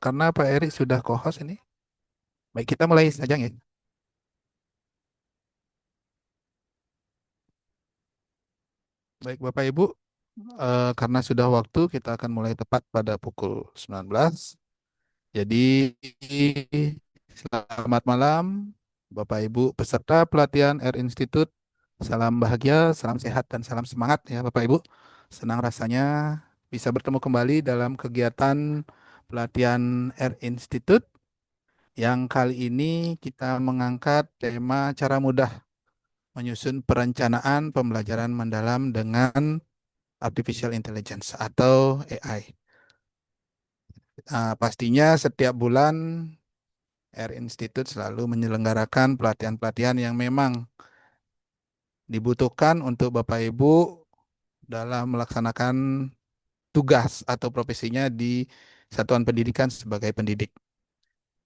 karena Pak Eri sudah co-host ini. Baik, kita mulai saja ya. Baik, Bapak Ibu, karena sudah waktu, kita akan mulai tepat pada pukul 19. Jadi, selamat malam, Bapak Ibu peserta pelatihan Air Institute. Salam bahagia, salam sehat, dan salam semangat ya Bapak Ibu. Senang rasanya bisa bertemu kembali dalam kegiatan pelatihan Air Institute yang kali ini kita mengangkat tema cara mudah menyusun perencanaan pembelajaran mendalam dengan Artificial Intelligence atau AI. Pastinya setiap bulan Air Institute selalu menyelenggarakan pelatihan-pelatihan yang memang dibutuhkan untuk Bapak Ibu dalam melaksanakan tugas atau profesinya di satuan pendidikan sebagai pendidik.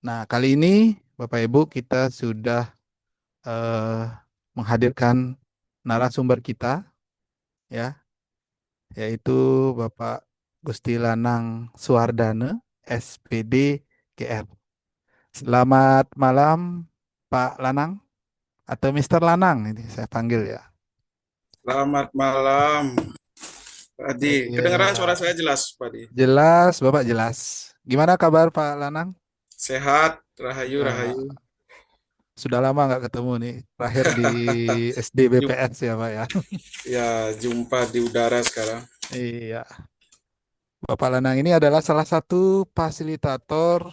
Nah, kali ini Bapak Ibu kita sudah eh, menghadirkan narasumber kita ya, yaitu Bapak Gusti Lanang Suwardana, SPD GR. Selamat malam Pak Lanang atau Mister Lanang ini saya panggil ya. Selamat malam, Pak Adi. Kedengaran suara Iya, saya jelas, Pak Adi. jelas Bapak jelas. Gimana kabar Pak Lanang? Sehat, rahayu, rahayu. Eh, sudah lama nggak ketemu nih. Terakhir di SD Jum- BPS ya Pak ya. Ya, jumpa di udara sekarang. Iya. Bapak Lanang ini adalah salah satu fasilitator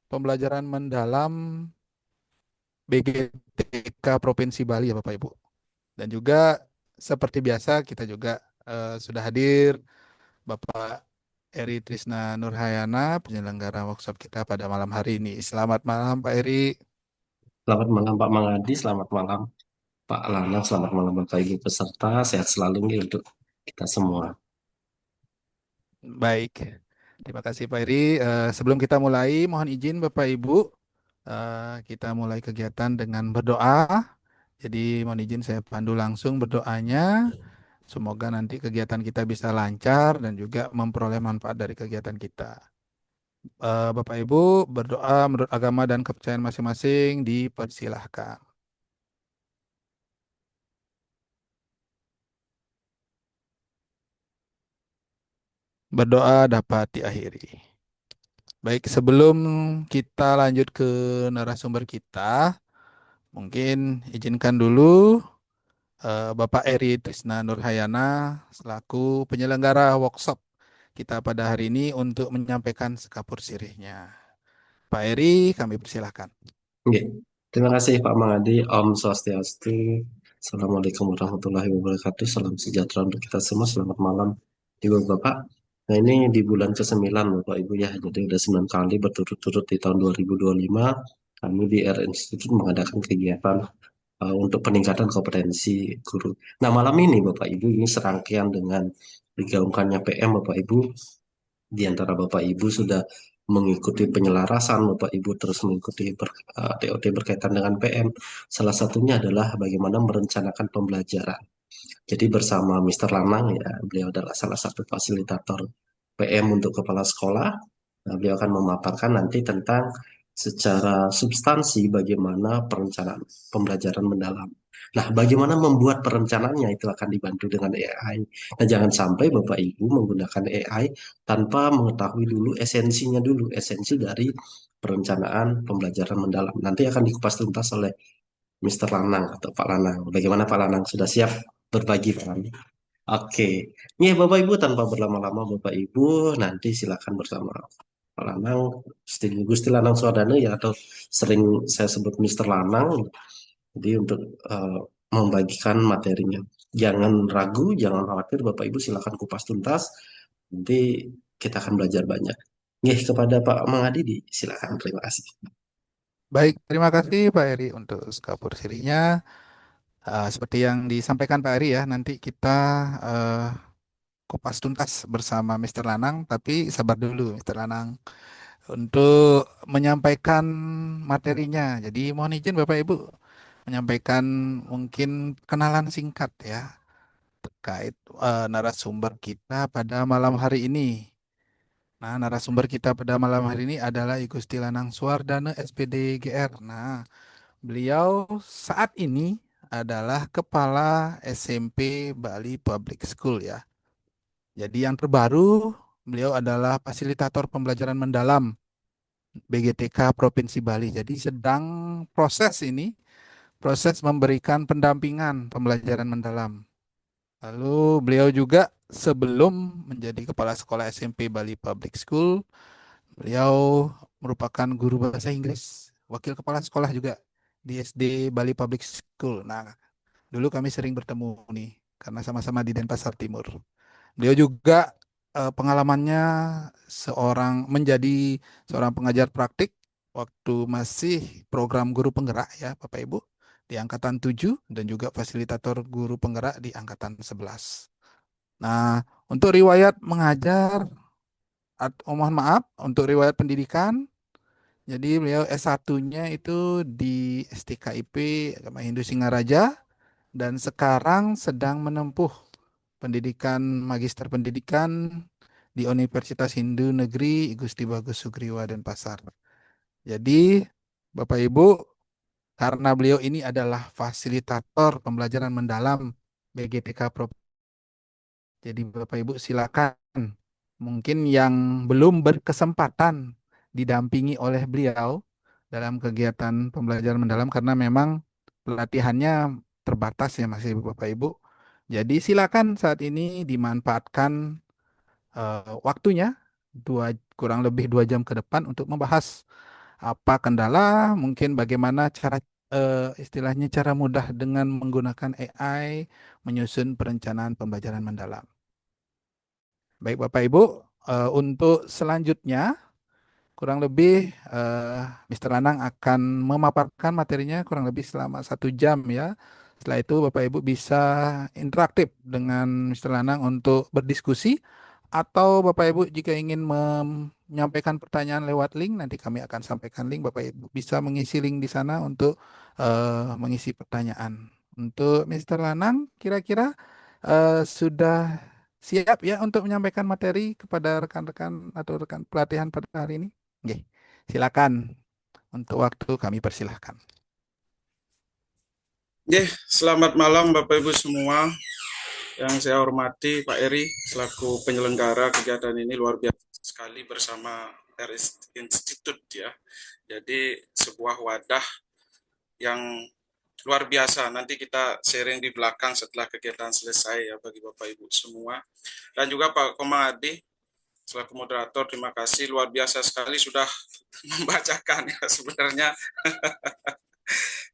pembelajaran mendalam BGTK Provinsi Bali ya Bapak Ibu. Dan juga seperti biasa kita juga sudah hadir Bapak Eri Trisna Nurhayana, penyelenggara workshop kita pada malam hari ini. Selamat malam Pak Eri. Selamat malam Pak Mangadi, selamat malam Pak Lanang, selamat malam Bapak Ibu peserta, sehat selalu nih untuk kita semua. Baik. Terima kasih Pak Eri. Sebelum kita mulai, mohon izin Bapak Ibu, kita mulai kegiatan dengan berdoa. Jadi mohon izin saya pandu langsung berdoanya. Semoga nanti kegiatan kita bisa lancar dan juga memperoleh manfaat dari kegiatan kita. Bapak Ibu berdoa menurut agama dan kepercayaan masing-masing dipersilahkan. Berdoa dapat diakhiri. Baik, sebelum kita lanjut ke narasumber kita, mungkin izinkan dulu Bapak Eri Trisna Nurhayana selaku penyelenggara workshop kita pada hari ini untuk menyampaikan sekapur sirihnya. Pak Eri, kami persilahkan. Oke. Terima kasih Pak Mangadi, Om Swastiastu, Assalamualaikum warahmatullahi wabarakatuh, salam sejahtera untuk kita semua, selamat malam Ibu Bapak. Nah ini di bulan ke-9 Bapak Ibu ya, jadi udah 9 kali berturut-turut di tahun 2025 kami di R Institute mengadakan kegiatan untuk peningkatan kompetensi guru. Nah, malam ini Bapak Ibu ini serangkaian dengan digaungkannya PM Bapak Ibu, di antara Bapak Ibu sudah mengikuti penyelarasan, Bapak Ibu terus mengikuti TOT berkaitan dengan PM. Salah satunya adalah bagaimana merencanakan pembelajaran. Jadi bersama Mr. Lanang ya, beliau adalah salah satu fasilitator PM untuk kepala sekolah. Nah, beliau akan memaparkan nanti tentang secara substansi bagaimana perencanaan pembelajaran mendalam. Nah, bagaimana membuat perencanaannya itu akan dibantu dengan AI. Nah, jangan sampai Bapak Ibu menggunakan AI tanpa mengetahui dulu esensinya dulu, esensi dari perencanaan pembelajaran mendalam. Nanti akan dikupas tuntas oleh Mr. Lanang atau Pak Lanang. Bagaimana Pak Lanang? Sudah siap berbagi Pak Lanang? Oke, ini Bapak Ibu tanpa berlama-lama Bapak Ibu nanti silakan bersama Pak Lanang, Gusti Lanang Swadana ya atau sering saya sebut Mister Lanang. Jadi untuk eh, membagikan materinya. Jangan ragu, jangan khawatir Bapak Ibu silakan kupas tuntas. Nanti kita akan belajar banyak. Nih kepada Pak Mangadi silakan terima kasih. Baik, terima kasih Pak Eri untuk sekapur sirihnya. Seperti yang disampaikan Pak Eri ya, nanti kita eh, kupas tuntas bersama Mister Lanang, tapi sabar dulu Mister Lanang untuk menyampaikan materinya. Jadi mohon izin Bapak Ibu menyampaikan mungkin kenalan singkat ya terkait narasumber kita pada malam hari ini. Nah, narasumber kita pada malam hari ini adalah I Gusti Lanang Suwardana SPD GR. Nah, beliau saat ini adalah Kepala SMP Bali Public School ya. Jadi yang terbaru, beliau adalah fasilitator pembelajaran mendalam BGTK Provinsi Bali. Jadi sedang proses ini, proses memberikan pendampingan pembelajaran mendalam. Lalu beliau juga sebelum menjadi Kepala Sekolah SMP Bali Public School, beliau merupakan guru bahasa Inggris, wakil kepala sekolah juga di SD Bali Public School. Nah, dulu kami sering bertemu nih, karena sama-sama di Denpasar Timur. Beliau juga pengalamannya menjadi seorang pengajar praktik waktu masih program guru penggerak ya Bapak Ibu di angkatan 7 dan juga fasilitator guru penggerak di angkatan 11. Nah, untuk riwayat mengajar, mohon maaf, untuk riwayat pendidikan, jadi beliau S1-nya itu di STKIP Agama Hindu Singaraja dan sekarang sedang menempuh pendidikan Magister Pendidikan di Universitas Hindu Negeri Gusti Bagus Sugriwa Denpasar. Jadi, Bapak Ibu, karena beliau ini adalah fasilitator pembelajaran mendalam BGTK Pro. Jadi Bapak Ibu silakan. Mungkin yang belum berkesempatan didampingi oleh beliau dalam kegiatan pembelajaran mendalam karena memang pelatihannya terbatas ya masih Bapak Ibu. Jadi silakan saat ini dimanfaatkan waktunya kurang lebih 2 jam ke depan untuk membahas apa kendala, mungkin bagaimana cara istilahnya cara mudah dengan menggunakan AI menyusun perencanaan pembelajaran mendalam. Baik Bapak Ibu, untuk selanjutnya kurang lebih Mr. Lanang akan memaparkan materinya kurang lebih selama 1 jam ya. Setelah itu Bapak Ibu bisa interaktif dengan Mr. Lanang untuk berdiskusi atau Bapak Ibu jika ingin menyampaikan pertanyaan lewat link, nanti kami akan sampaikan link. Bapak Ibu bisa mengisi link di sana untuk mengisi pertanyaan. Untuk Mr. Lanang, kira-kira sudah siap ya untuk menyampaikan materi kepada rekan-rekan atau rekan pelatihan pada hari ini? Oke, silakan. Untuk waktu kami persilahkan. Selamat malam Bapak Ibu semua. Yang saya hormati Pak Eri selaku penyelenggara kegiatan ini luar biasa sekali bersama RS Institute ya. Jadi sebuah wadah yang luar biasa. Nanti kita sharing di belakang setelah kegiatan selesai ya bagi Bapak Ibu semua. Dan juga Pak Komadi selaku moderator, terima kasih luar biasa sekali sudah membacakan ya sebenarnya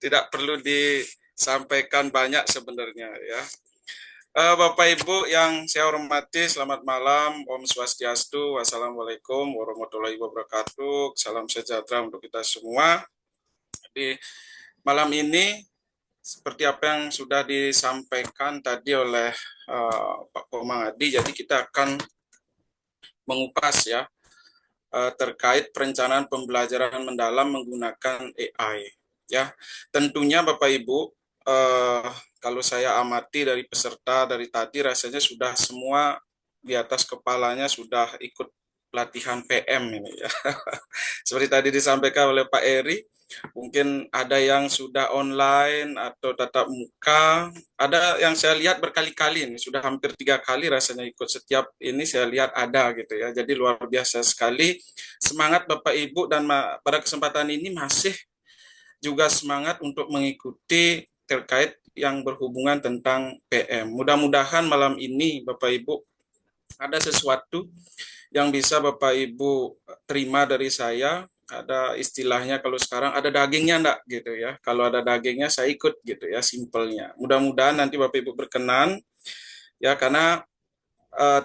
tidak perlu disampaikan banyak sebenarnya ya. Bapak Ibu yang saya hormati, selamat malam, Om Swastiastu, Wassalamualaikum warahmatullahi wabarakatuh, salam sejahtera untuk kita semua. Di malam ini, seperti apa yang sudah disampaikan tadi oleh Pak Komangadi, jadi kita akan mengupas ya terkait perencanaan pembelajaran mendalam menggunakan AI. Ya, tentunya Bapak Ibu, kalau saya amati dari peserta dari tadi rasanya sudah semua di atas kepalanya sudah ikut pelatihan PM ini ya. Seperti tadi disampaikan oleh Pak Eri, mungkin ada yang sudah online atau tatap muka, ada yang saya lihat berkali-kali ini, sudah hampir 3 kali rasanya ikut setiap ini saya lihat ada gitu ya. Jadi luar biasa sekali semangat Bapak Ibu dan pada kesempatan ini masih juga semangat untuk mengikuti terkait yang berhubungan tentang PM. Mudah-mudahan malam ini Bapak Ibu ada sesuatu yang bisa Bapak Ibu terima dari saya. Ada istilahnya kalau sekarang ada dagingnya enggak gitu ya. Kalau ada dagingnya saya ikut gitu ya simpelnya. Mudah-mudahan nanti Bapak Ibu berkenan ya karena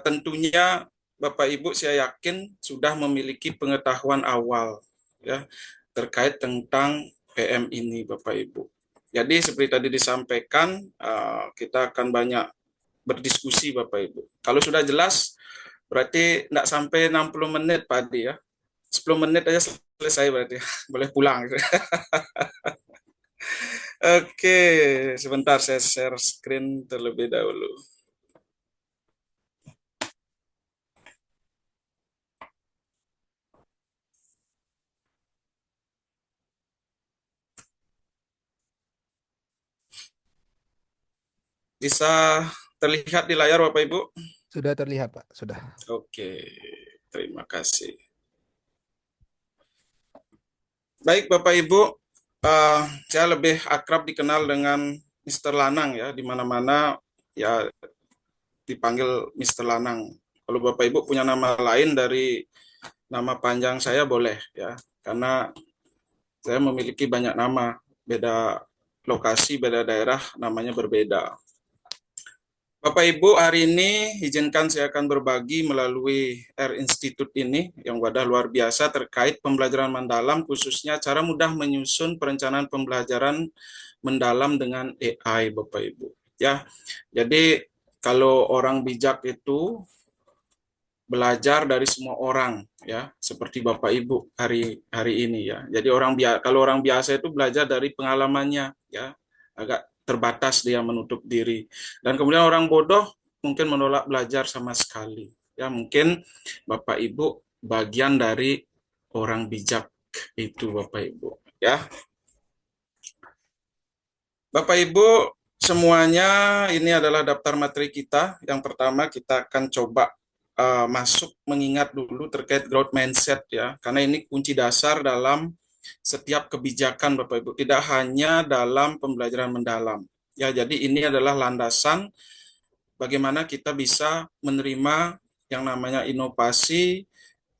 tentunya Bapak Ibu saya yakin sudah memiliki pengetahuan awal ya terkait tentang PM ini Bapak Ibu. Jadi seperti tadi disampaikan kita akan banyak berdiskusi Bapak Ibu. Kalau sudah jelas berarti tidak sampai 60 menit Pak Adi ya. 10 menit aja selesai berarti. Boleh pulang. Oke, sebentar saya share screen terlebih dahulu. Bisa terlihat di layar Bapak Ibu? Sudah terlihat, Pak. Sudah. Oke, terima kasih. Baik Bapak Ibu, saya lebih akrab dikenal dengan Mr. Lanang ya, di mana-mana ya dipanggil Mr. Lanang. Kalau Bapak Ibu punya nama lain dari nama panjang saya boleh ya, karena saya memiliki banyak nama, beda lokasi, beda daerah, namanya berbeda. Bapak Ibu, hari ini izinkan saya akan berbagi melalui R Institute ini yang wadah luar biasa terkait pembelajaran mendalam, khususnya cara mudah menyusun perencanaan pembelajaran mendalam dengan AI, Bapak Ibu. Ya, jadi kalau orang bijak itu belajar dari semua orang, ya, seperti Bapak Ibu hari hari ini ya. Jadi kalau orang biasa itu belajar dari pengalamannya, ya, agak terbatas dia menutup diri. Dan kemudian orang bodoh mungkin menolak belajar sama sekali. Ya, mungkin Bapak Ibu bagian dari orang bijak itu Bapak Ibu. Ya, Bapak Ibu semuanya ini adalah daftar materi kita. Yang pertama kita akan coba masuk mengingat dulu terkait growth mindset ya, karena ini kunci dasar dalam setiap kebijakan Bapak Ibu, tidak hanya dalam pembelajaran mendalam. Ya, jadi ini adalah landasan bagaimana kita bisa menerima yang namanya inovasi,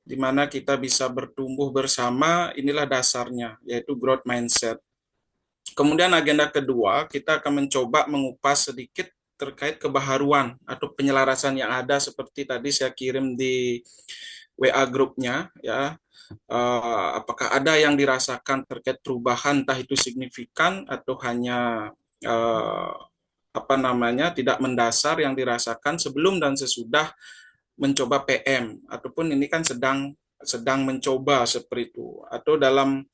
di mana kita bisa bertumbuh bersama, inilah dasarnya, yaitu growth mindset. Kemudian agenda kedua, kita akan mencoba mengupas sedikit terkait kebaharuan atau penyelarasan yang ada seperti tadi saya kirim di WA grupnya ya. Apakah ada yang dirasakan terkait perubahan entah itu signifikan atau hanya uh, apa namanya tidak mendasar yang dirasakan sebelum dan sesudah mencoba PM ataupun ini kan sedang sedang mencoba seperti itu atau dalam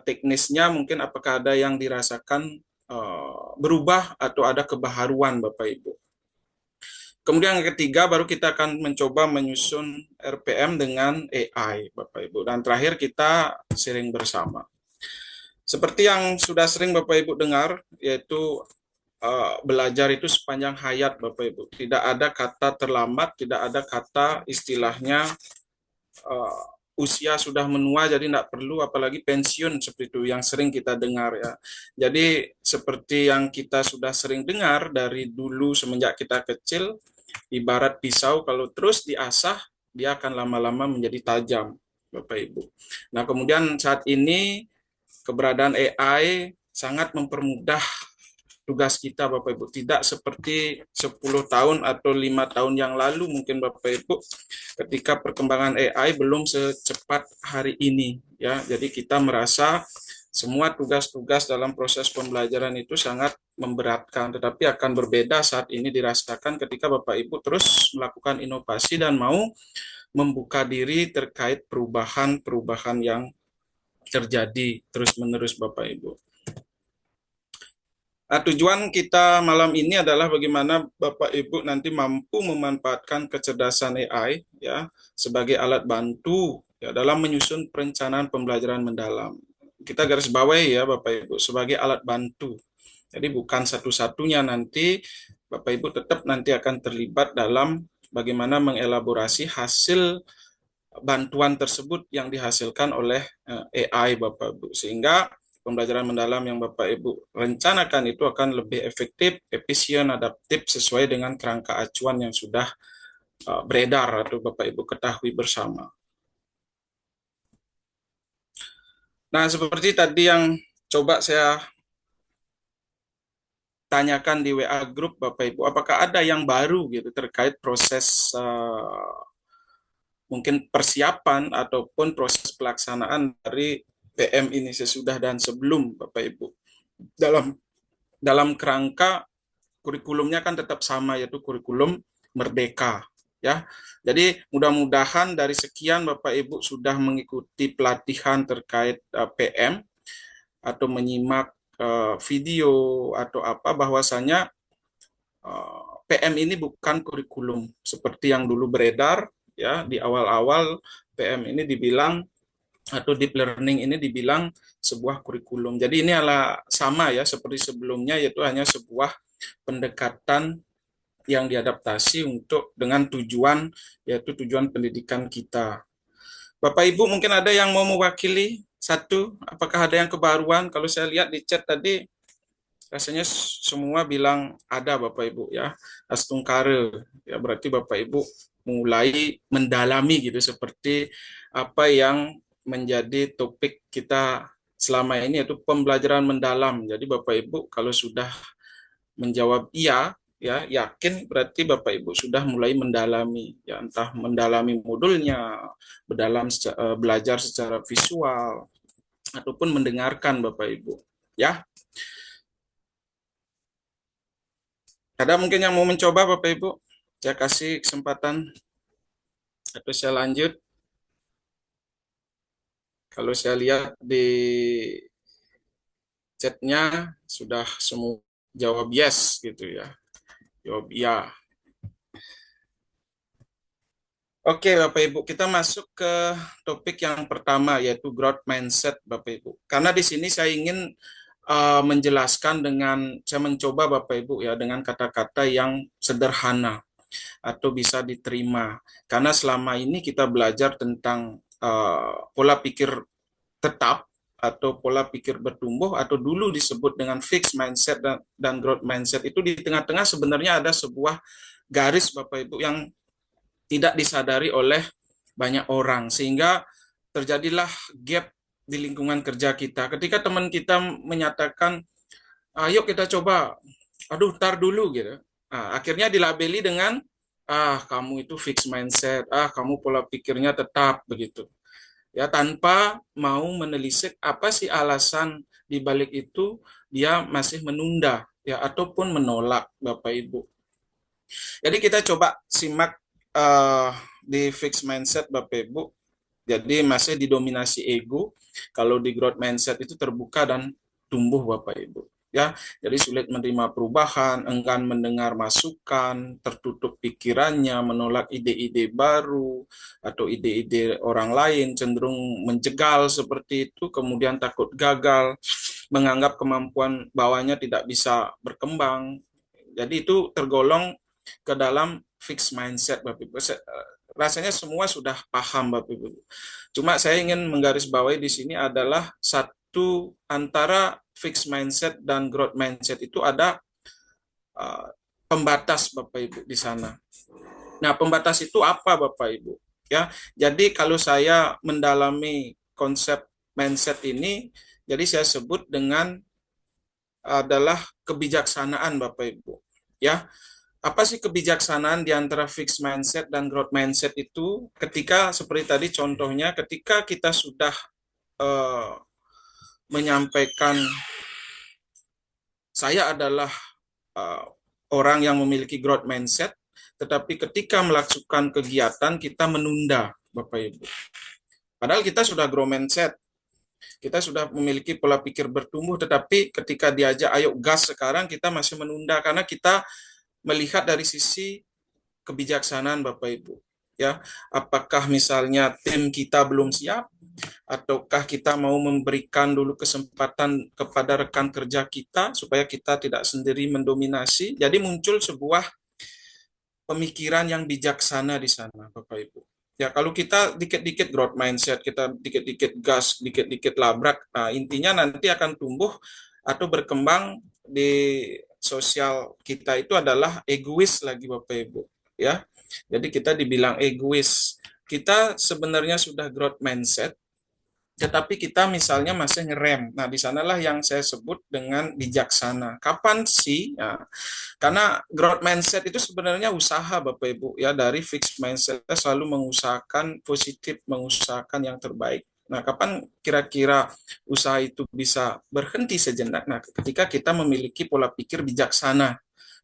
teknisnya mungkin apakah ada yang dirasakan berubah atau ada kebaharuan Bapak Ibu. Kemudian yang ketiga baru kita akan mencoba menyusun RPM dengan AI Bapak Ibu. Dan terakhir kita sharing bersama. Seperti yang sudah sering Bapak Ibu dengar yaitu belajar itu sepanjang hayat Bapak Ibu. Tidak ada kata terlambat, tidak ada kata istilahnya uh, usia sudah menua jadi tidak perlu apalagi pensiun seperti itu yang sering kita dengar ya. Jadi seperti yang kita sudah sering dengar dari dulu semenjak kita kecil, ibarat pisau kalau terus diasah dia akan lama-lama menjadi tajam Bapak Ibu. Nah, kemudian saat ini keberadaan AI sangat mempermudah tugas kita Bapak Ibu, tidak seperti 10 tahun atau 5 tahun yang lalu mungkin Bapak Ibu ketika perkembangan AI belum secepat hari ini ya. Jadi kita merasa semua tugas-tugas dalam proses pembelajaran itu sangat memberatkan, tetapi akan berbeda saat ini dirasakan ketika Bapak Ibu terus melakukan inovasi dan mau membuka diri terkait perubahan-perubahan yang terjadi terus-menerus Bapak Ibu. Nah, tujuan kita malam ini adalah bagaimana Bapak Ibu nanti mampu memanfaatkan kecerdasan AI ya sebagai alat bantu ya dalam menyusun perencanaan pembelajaran mendalam. Kita garis bawahi ya Bapak Ibu sebagai alat bantu. Jadi bukan satu-satunya nanti Bapak Ibu tetap nanti akan terlibat dalam bagaimana mengelaborasi hasil bantuan tersebut yang dihasilkan oleh AI Bapak Ibu sehingga pembelajaran mendalam yang Bapak Ibu rencanakan itu akan lebih efektif, efisien, adaptif sesuai dengan kerangka acuan yang sudah beredar atau Bapak Ibu ketahui bersama. Nah, seperti tadi yang coba saya tanyakan di WA grup Bapak Ibu, apakah ada yang baru gitu terkait proses mungkin persiapan ataupun proses pelaksanaan dari PM ini sesudah dan sebelum Bapak Ibu. Dalam kerangka kurikulumnya kan tetap sama yaitu kurikulum merdeka ya. Jadi mudah-mudahan dari sekian Bapak Ibu sudah mengikuti pelatihan terkait PM atau menyimak video atau apa bahwasanya PM ini bukan kurikulum seperti yang dulu beredar ya di awal-awal PM ini dibilang atau deep learning ini dibilang sebuah kurikulum. Jadi ini adalah sama ya seperti sebelumnya yaitu hanya sebuah pendekatan yang diadaptasi untuk dengan tujuan, yaitu tujuan pendidikan kita. Bapak Ibu mungkin ada yang mau mewakili satu, apakah ada yang kebaruan? Kalau saya lihat di chat tadi, rasanya semua bilang ada Bapak Ibu ya, astungkare, ya berarti Bapak Ibu mulai mendalami gitu seperti apa yang menjadi topik kita selama ini, yaitu pembelajaran mendalam. Jadi Bapak Ibu kalau sudah menjawab iya, ya yakin, berarti Bapak Ibu sudah mulai mendalami, ya entah mendalami modulnya, belajar secara visual ataupun mendengarkan Bapak Ibu. Ya, ada mungkin yang mau mencoba Bapak Ibu? Saya kasih kesempatan atau saya lanjut. Kalau saya lihat di chatnya sudah semua jawab yes gitu ya, jawab iya. Oke Bapak Ibu, kita masuk ke topik yang pertama yaitu growth mindset Bapak Ibu. Karena di sini saya ingin menjelaskan saya mencoba Bapak Ibu ya dengan kata-kata yang sederhana atau bisa diterima. Karena selama ini kita belajar tentang pola pikir tetap atau pola pikir bertumbuh atau dulu disebut dengan fixed mindset dan growth mindset, itu di tengah-tengah sebenarnya ada sebuah garis Bapak Ibu yang tidak disadari oleh banyak orang, sehingga terjadilah gap di lingkungan kerja kita. Ketika teman kita menyatakan, ayo kita coba, aduh tar dulu gitu. Akhirnya dilabeli dengan, kamu itu fixed mindset, kamu pola pikirnya tetap begitu. Ya, tanpa mau menelisik apa sih alasan di balik itu dia masih menunda ya ataupun menolak Bapak Ibu. Jadi kita coba simak di fixed mindset Bapak Ibu. Jadi masih didominasi ego. Kalau di growth mindset itu terbuka dan tumbuh Bapak Ibu. Ya, jadi sulit menerima perubahan, enggan mendengar masukan, tertutup pikirannya, menolak ide-ide baru atau ide-ide orang lain, cenderung menjegal seperti itu, kemudian takut gagal, menganggap kemampuan bawahnya tidak bisa berkembang. Jadi itu tergolong ke dalam fixed mindset Bapak Ibu. Rasanya semua sudah paham Bapak Ibu. Cuma saya ingin menggarisbawahi di sini adalah satu, antara fixed mindset dan growth mindset itu ada pembatas Bapak Ibu di sana. Nah, pembatas itu apa Bapak Ibu? Ya, jadi kalau saya mendalami konsep mindset ini, jadi saya sebut dengan adalah kebijaksanaan Bapak Ibu. Ya, apa sih kebijaksanaan di antara fixed mindset dan growth mindset itu? Ketika seperti tadi contohnya, ketika kita sudah uh, menyampaikan saya adalah uh, orang yang memiliki growth mindset, tetapi ketika melakukan kegiatan kita menunda, Bapak Ibu. Padahal kita sudah grow mindset, kita sudah memiliki pola pikir bertumbuh, tetapi ketika diajak ayo gas sekarang, kita masih menunda karena kita melihat dari sisi kebijaksanaan Bapak Ibu. Ya, apakah misalnya tim kita belum siap, ataukah kita mau memberikan dulu kesempatan kepada rekan kerja kita supaya kita tidak sendiri mendominasi. Jadi muncul sebuah pemikiran yang bijaksana di sana, Bapak Ibu. Ya, kalau kita dikit-dikit growth mindset, kita dikit-dikit gas, dikit-dikit labrak, nah, intinya nanti akan tumbuh atau berkembang di sosial kita itu adalah egois lagi Bapak Ibu. Ya, jadi kita dibilang egois. Kita sebenarnya sudah growth mindset, tetapi kita misalnya masih ngerem. Nah, di sanalah yang saya sebut dengan bijaksana. Kapan sih? Nah, karena growth mindset itu sebenarnya usaha Bapak Ibu ya, dari fixed mindset kita selalu mengusahakan positif, mengusahakan yang terbaik. Nah, kapan kira-kira usaha itu bisa berhenti sejenak? Nah, ketika kita memiliki pola pikir bijaksana,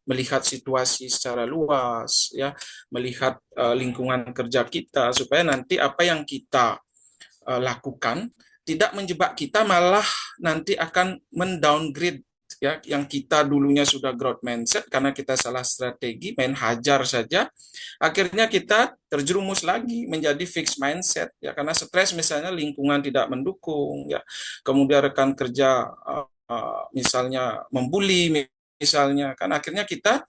melihat situasi secara luas ya, melihat lingkungan kerja kita supaya nanti apa yang kita lakukan tidak menjebak kita, malah nanti akan mendowngrade ya yang kita dulunya sudah growth mindset karena kita salah strategi, main hajar saja, akhirnya kita terjerumus lagi menjadi fixed mindset ya karena stres, misalnya lingkungan tidak mendukung ya, kemudian rekan kerja misalnya membuli misalnya, kan akhirnya kita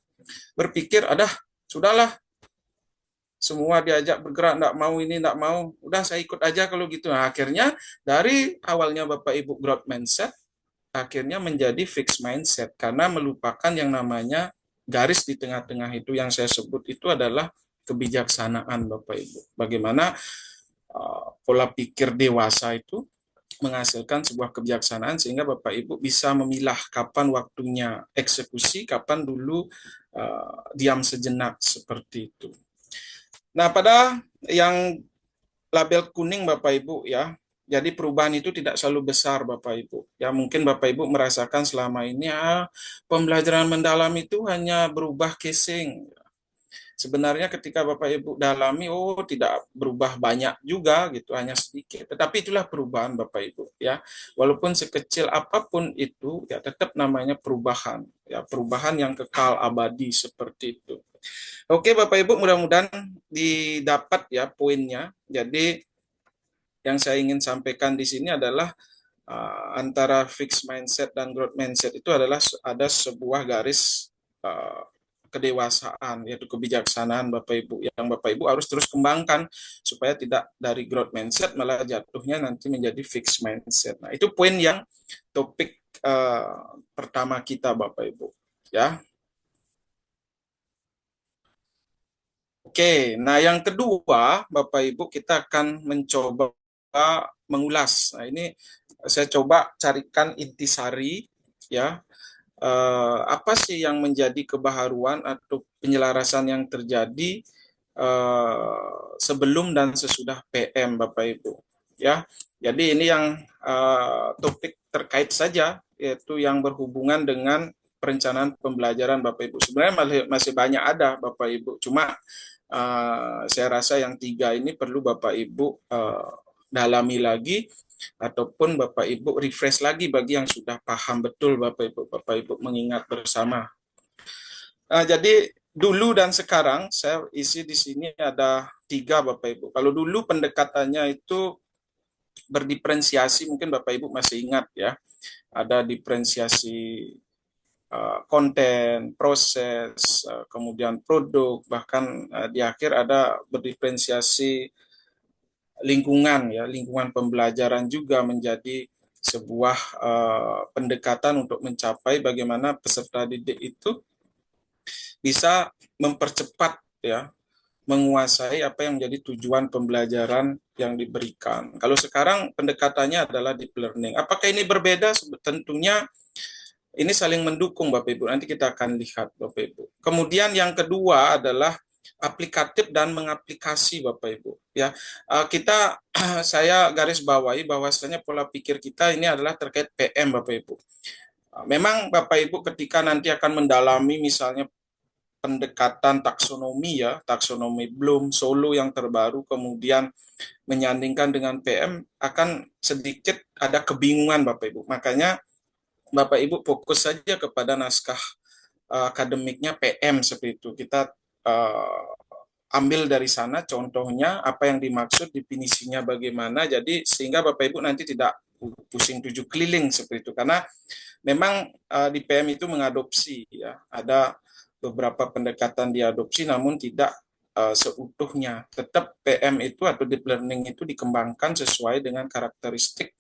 berpikir, adah, sudahlah, semua diajak bergerak, enggak mau ini, enggak mau, udah saya ikut aja kalau gitu. Nah, akhirnya dari awalnya Bapak Ibu growth mindset, akhirnya menjadi fixed mindset, karena melupakan yang namanya garis di tengah-tengah itu yang saya sebut itu adalah kebijaksanaan Bapak Ibu. Bagaimana pola pikir dewasa itu menghasilkan sebuah kebijaksanaan sehingga Bapak Ibu bisa memilah kapan waktunya eksekusi, kapan dulu diam sejenak seperti itu. Nah, pada yang label kuning Bapak Ibu ya, jadi perubahan itu tidak selalu besar Bapak Ibu. Ya mungkin Bapak Ibu merasakan selama ini pembelajaran mendalam itu hanya berubah casing. Sebenarnya ketika Bapak Ibu dalami, tidak berubah banyak juga gitu, hanya sedikit. Tetapi itulah perubahan Bapak Ibu ya. Walaupun sekecil apapun itu, ya tetap namanya perubahan. Ya perubahan yang kekal abadi seperti itu. Oke Bapak Ibu, mudah-mudahan didapat ya poinnya. Jadi yang saya ingin sampaikan di sini adalah antara fixed mindset dan growth mindset itu adalah ada sebuah garis kedewasaan, yaitu kebijaksanaan Bapak Ibu, yang Bapak Ibu harus terus kembangkan supaya tidak dari growth mindset malah jatuhnya nanti menjadi fixed mindset. Nah, itu poin yang topik pertama kita Bapak Ibu ya. Oke, nah yang kedua Bapak Ibu kita akan mencoba mengulas. Nah, ini saya coba carikan intisari ya, apa sih yang menjadi kebaharuan atau penyelarasan yang terjadi sebelum dan sesudah PM Bapak Ibu ya. Jadi ini yang topik terkait saja, yaitu yang berhubungan dengan perencanaan pembelajaran Bapak Ibu. Sebenarnya masih banyak ada Bapak Ibu, cuma saya rasa yang 3 ini perlu Bapak Ibu dalami lagi ataupun Bapak Ibu refresh lagi bagi yang sudah paham betul Bapak Ibu mengingat bersama. Jadi dulu dan sekarang saya isi di sini ada 3 Bapak Ibu. Kalau dulu pendekatannya itu berdiferensiasi, mungkin Bapak Ibu masih ingat ya, ada diferensiasi konten, proses, kemudian produk, bahkan di akhir ada berdiferensiasi lingkungan ya, lingkungan pembelajaran juga menjadi sebuah pendekatan untuk mencapai bagaimana peserta didik itu bisa mempercepat ya, menguasai apa yang menjadi tujuan pembelajaran yang diberikan. Kalau sekarang pendekatannya adalah deep learning. Apakah ini berbeda? Tentunya ini saling mendukung Bapak Ibu. Nanti kita akan lihat Bapak Ibu. Kemudian yang kedua adalah aplikatif dan mengaplikasi Bapak Ibu. Ya, saya garis bawahi bahwasanya pola pikir kita ini adalah terkait PM Bapak Ibu. Memang Bapak Ibu ketika nanti akan mendalami misalnya pendekatan taksonomi ya, taksonomi Bloom, Solo yang terbaru, kemudian menyandingkan dengan PM, akan sedikit ada kebingungan Bapak Ibu. Makanya Bapak Ibu fokus saja kepada naskah akademiknya PM seperti itu. Kita ambil dari sana contohnya, apa yang dimaksud, definisinya bagaimana, jadi sehingga Bapak Ibu nanti tidak pusing 7 keliling seperti itu. Karena memang di PM itu mengadopsi ya, ada beberapa pendekatan diadopsi namun tidak seutuhnya. Tetap PM itu atau deep learning itu dikembangkan sesuai dengan karakteristik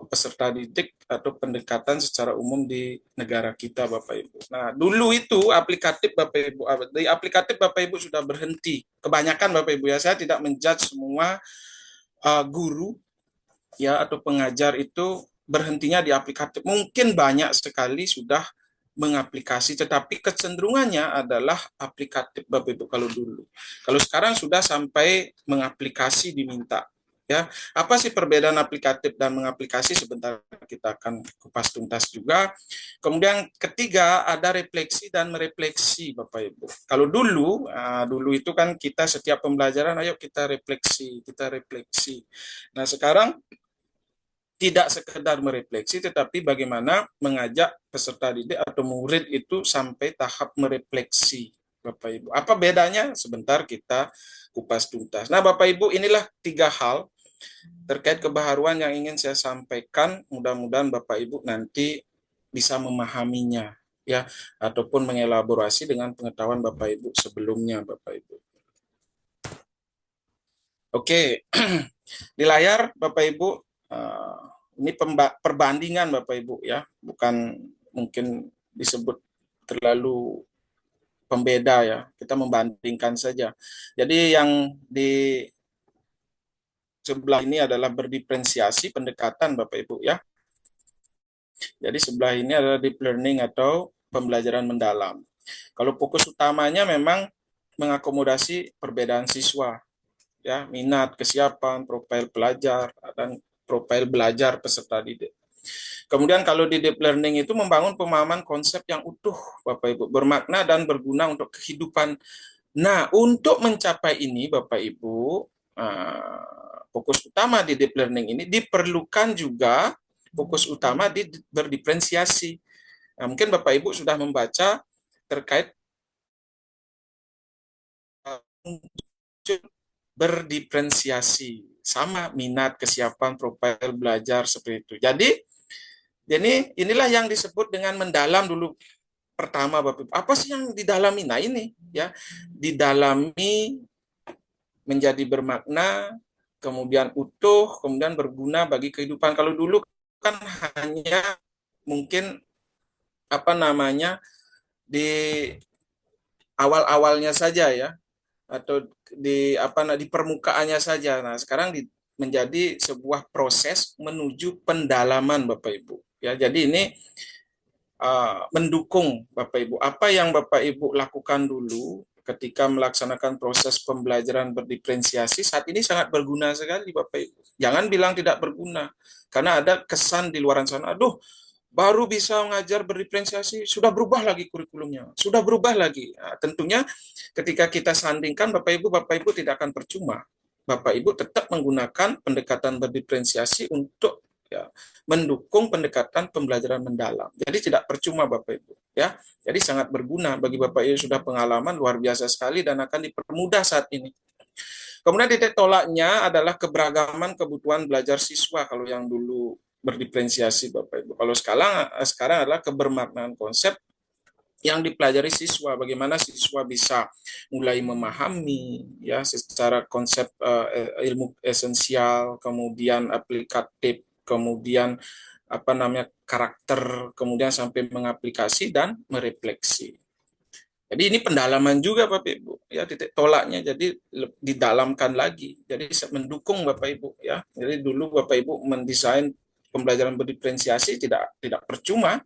peserta didik atau pendekatan secara umum di negara kita Bapak Ibu. Nah, dulu itu aplikatif Bapak Ibu, di aplikatif Bapak Ibu sudah berhenti. Kebanyakan Bapak Ibu ya, saya tidak menjudge semua guru ya atau pengajar itu berhentinya di aplikatif. Mungkin banyak sekali sudah mengaplikasi, tetapi kecenderungannya adalah aplikatif Bapak Ibu kalau dulu. Kalau sekarang sudah sampai mengaplikasi diminta. Ya, apa sih perbedaan aplikatif dan mengaplikasi? Sebentar kita akan kupas tuntas juga. Kemudian ketiga ada refleksi dan merefleksi Bapak Ibu. Kalau dulu itu kan kita setiap pembelajaran ayo kita refleksi, kita refleksi. Nah, sekarang tidak sekedar merefleksi, tetapi bagaimana mengajak peserta didik atau murid itu sampai tahap merefleksi, Bapak Ibu. Apa bedanya? Sebentar kita kupas tuntas. Nah, Bapak Ibu, inilah 3 hal terkait kebaharuan yang ingin saya sampaikan. Mudah-mudahan Bapak Ibu nanti bisa memahaminya. ya, ataupun mengelaborasi dengan pengetahuan Bapak Ibu sebelumnya, Bapak Ibu. Oke, di layar Bapak Ibu, ini perbandingan Bapak Ibu ya, bukan mungkin disebut terlalu pembeda ya, kita membandingkan saja. Jadi yang di sebelah ini adalah berdiferensiasi pendekatan Bapak Ibu ya. Jadi sebelah ini adalah deep learning atau pembelajaran mendalam. Kalau fokus utamanya memang mengakomodasi perbedaan siswa, ya, minat, kesiapan, profil pelajar, dan profil belajar peserta didik. Kemudian kalau di deep learning itu membangun pemahaman konsep yang utuh, Bapak Ibu, bermakna dan berguna untuk kehidupan. Nah, untuk mencapai ini, Bapak Ibu, fokus utama di deep learning ini diperlukan juga fokus utama di berdiferensiasi. Nah, mungkin Bapak Ibu sudah membaca terkait berdiferensiasi sama minat, kesiapan, profil belajar seperti itu. Jadi inilah yang disebut dengan mendalam dulu pertama Bapak Ibu. Apa sih yang didalami? Nah ini ya, didalami menjadi bermakna, kemudian utuh, kemudian berguna bagi kehidupan. Kalau dulu kan hanya mungkin apa namanya di awal-awalnya saja ya, atau di di permukaannya saja. Nah, sekarang menjadi sebuah proses menuju pendalaman Bapak Ibu. Ya, jadi ini mendukung Bapak Ibu. Apa yang Bapak Ibu lakukan dulu ketika melaksanakan proses pembelajaran berdiferensiasi saat ini sangat berguna sekali Bapak Ibu. Jangan bilang tidak berguna, karena ada kesan di luar sana, aduh, baru bisa mengajar berdiferensiasi, sudah berubah lagi kurikulumnya, sudah berubah lagi. Nah, tentunya ketika kita sandingkan Bapak Ibu tidak akan percuma. Bapak Ibu tetap menggunakan pendekatan berdiferensiasi untuk ya, mendukung pendekatan pembelajaran mendalam. Jadi tidak percuma Bapak Ibu ya. Jadi sangat berguna bagi Bapak Ibu sudah pengalaman luar biasa sekali dan akan dipermudah saat ini. Kemudian titik tolaknya adalah keberagaman kebutuhan belajar siswa kalau yang dulu berdiferensiasi Bapak Ibu. Kalau sekarang adalah kebermaknaan konsep yang dipelajari siswa, bagaimana siswa bisa mulai memahami ya secara konsep ilmu esensial, kemudian aplikatif, kemudian karakter, kemudian sampai mengaplikasi dan merefleksi. Jadi ini pendalaman juga Bapak Ibu ya, titik tolaknya jadi didalamkan lagi. Jadi mendukung Bapak Ibu ya. Jadi dulu Bapak Ibu mendesain pembelajaran berdiferensiasi tidak percuma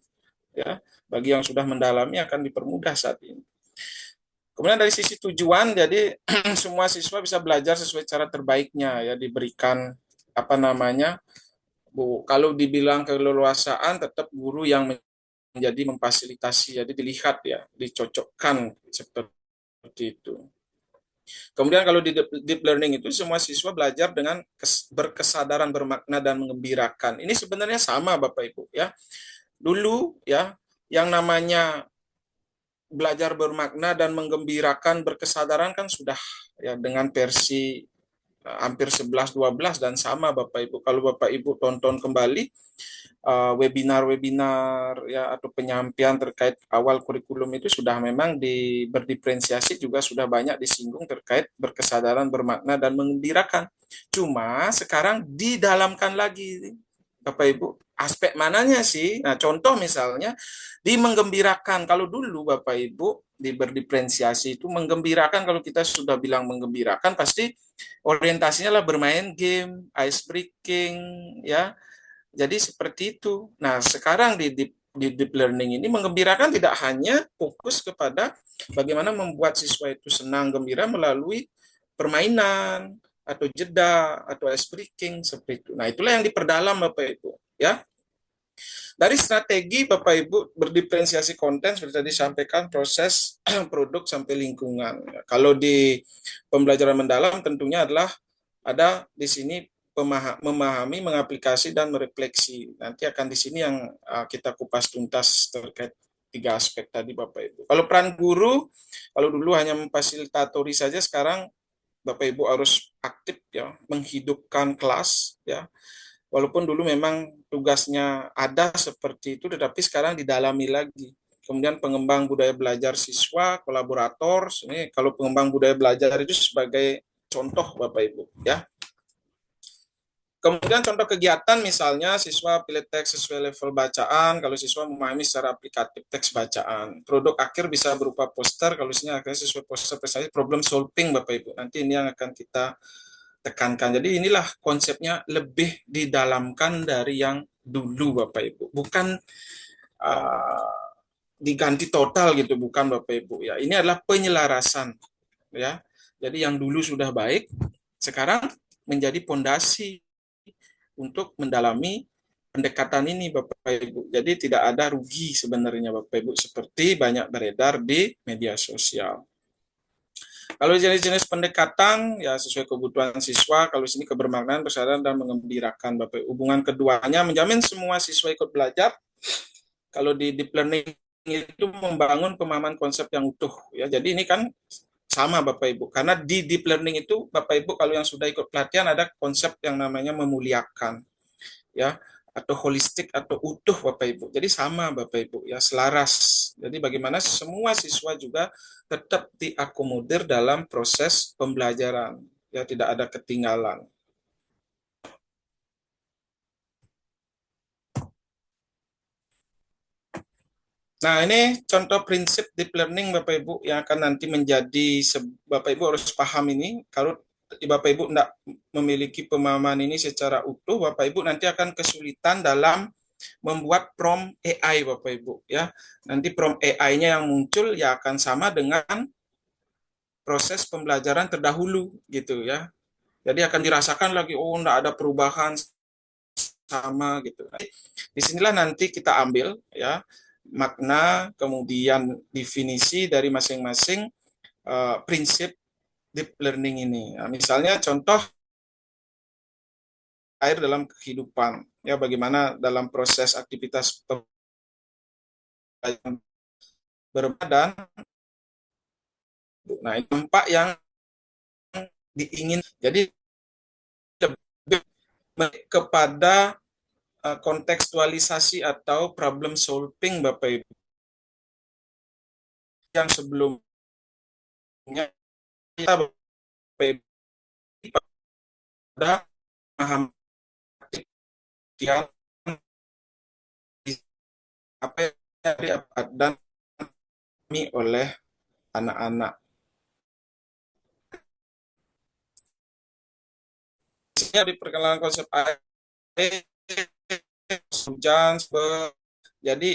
ya. Bagi yang sudah mendalami akan dipermudah saat ini. Kemudian dari sisi tujuan, jadi semua siswa bisa belajar sesuai cara terbaiknya ya, diberikan Bu, kalau dibilang keleluasaan tetap guru yang menjadi memfasilitasi, jadi dilihat ya, dicocokkan seperti itu. Kemudian kalau di deep learning itu semua siswa belajar dengan berkesadaran, bermakna dan mengembirakan. Ini sebenarnya sama Bapak Ibu ya. Dulu ya yang namanya belajar bermakna dan menggembirakan berkesadaran kan sudah ya dengan versi hampir 11-12 dan sama Bapak Ibu. Kalau Bapak Ibu tonton kembali webinar-webinar ya atau penyampaian terkait awal kurikulum itu sudah memang berdiferensiasi juga sudah banyak disinggung terkait berkesadaran, bermakna dan mengembirakan. Cuma sekarang didalamkan lagi Bapak Ibu, aspek mananya sih? Nah, contoh misalnya di menggembirakan. Kalau dulu Bapak Ibu di berdiferensiasi itu menggembirakan, kalau kita sudah bilang menggembirakan pasti orientasinya lah bermain game, ice breaking ya. Jadi seperti itu. Nah, sekarang di deep learning ini menggembirakan tidak hanya fokus kepada bagaimana membuat siswa itu senang gembira melalui permainan atau jeda atau ice breaking seperti itu. Nah, itulah yang diperdalam Bapak Ibu, ya. Dari strategi Bapak Ibu berdiferensiasi konten seperti tadi disampaikan proses produk sampai lingkungan. Kalau di pembelajaran mendalam tentunya adalah ada di sini memahami, mengaplikasi dan merefleksi. Nanti akan di sini yang kita kupas tuntas terkait tiga aspek tadi Bapak Ibu. Kalau peran guru, kalau dulu hanya memfasilitatori saja, sekarang Bapak Ibu harus aktif ya, menghidupkan kelas ya. Walaupun dulu memang tugasnya ada seperti itu, tetapi sekarang didalami lagi. kemudian pengembang budaya belajar siswa, kolaborator. Ini kalau pengembang budaya belajar itu sebagai contoh Bapak Ibu ya. Kemudian contoh kegiatan misalnya siswa pilih teks sesuai level bacaan, kalau siswa memahami secara aplikatif teks bacaan. Produk akhir bisa berupa poster, kalau isinya akhirnya sesuai poster prestasi problem solving Bapak Ibu. Nanti ini yang akan kita tekankan. Jadi inilah konsepnya lebih didalamkan dari yang dulu Bapak Ibu. Bukan diganti total gitu, bukan Bapak Ibu ya. Ini adalah penyelarasan ya. Jadi yang dulu sudah baik, sekarang menjadi pondasi untuk mendalami pendekatan ini Bapak Ibu. Jadi tidak ada rugi sebenarnya Bapak Ibu seperti banyak beredar di media sosial. Kalau jenis-jenis pendekatan ya sesuai kebutuhan siswa, kalau sini kebermaknaan, bersadaran dan mengembirakan Bapak Ibu. Hubungan keduanya menjamin semua siswa ikut belajar. Kalau di deep learning itu membangun pemahaman konsep yang utuh ya. Jadi ini kan sama Bapak Ibu. Karena di deep learning itu Bapak Ibu kalau yang sudah ikut pelatihan ada konsep yang namanya memuliakan ya atau holistik atau utuh Bapak Ibu. Jadi sama Bapak Ibu ya, selaras. Jadi bagaimana semua siswa juga tetap diakomodir dalam proses pembelajaran. Ya tidak ada ketinggalan. Nah, ini contoh prinsip deep learning Bapak Ibu yang akan nanti menjadi Bapak Ibu harus paham ini. Kalau Bapak Ibu tidak memiliki pemahaman ini secara utuh, Bapak Ibu nanti akan kesulitan dalam membuat prompt AI Bapak Ibu ya. Nanti prompt AI-nya yang muncul ya akan sama dengan proses pembelajaran terdahulu gitu ya. Jadi akan dirasakan lagi oh enggak ada perubahan sama gitu. Disinilah nanti kita ambil ya makna kemudian definisi dari masing-masing prinsip deep learning ini. Nah, misalnya contoh air dalam kehidupan ya bagaimana dalam proses aktivitas berbadan. Nah, itu dampak yang diingin. Jadi lebih kepada kontekstualisasi atau problem solving Bapak Ibu yang sebelumnya kita Bapak Ibu pada paham yang apa yang dan oleh anak-anak. Di perkenalan konsep air, hujan, jadi